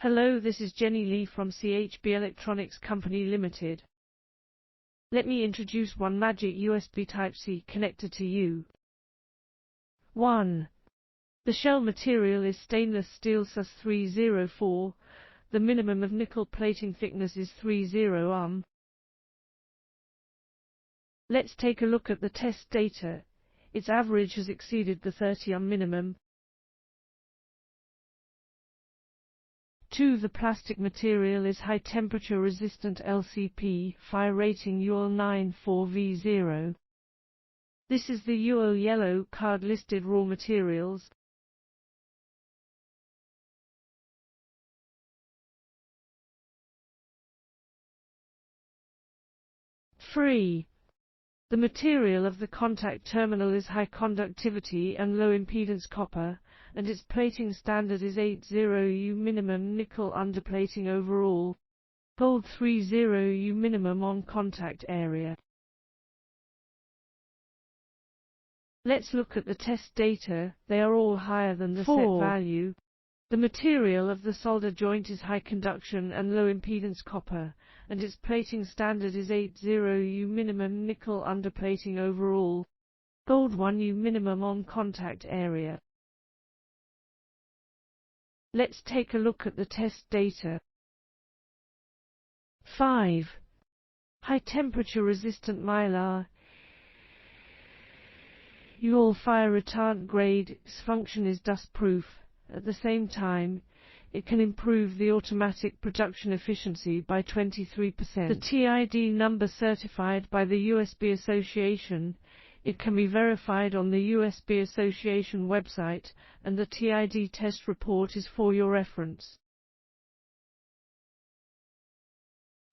Hello, this is Jenny Lee from CHB Electronics Company Limited. Let me introduce one magic USB Type-C connector to you. 1. The shell material is stainless steel sus304. The minimum of nickel plating thickness is 30 Let's take a look at the test data. Its average has exceeded the 30 minimum. 2. The plastic material is high temperature resistant LCP, fire rating UL 94V0. This is the UL yellow card listed raw materials. Free. The material of the contact terminal is high conductivity and low impedance copper, and its plating standard is 80U minimum nickel underplating overall, gold 30U minimum on contact area. Let's look at the test data. They are all higher than the set value. The material of the solder joint is high conduction and low impedance copper, and its plating standard is 80U minimum nickel underplating overall, gold 1U minimum on contact area. Let's take a look at the test data. 5. High temperature resistant mylar. UL fire retardant grade. Its function is dust proof. At the same time, it can improve the automatic production efficiency by 23%. The TID number certified by the USB Association. It can be verified on the USB Association website, and the TID test report is for your reference.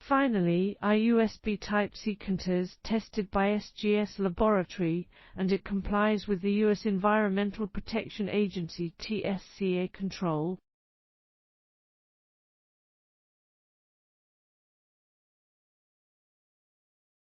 Finally, our USB Type-C connector is tested by SGS Laboratory, and it complies with the U.S. Environmental Protection Agency (TSCA) control.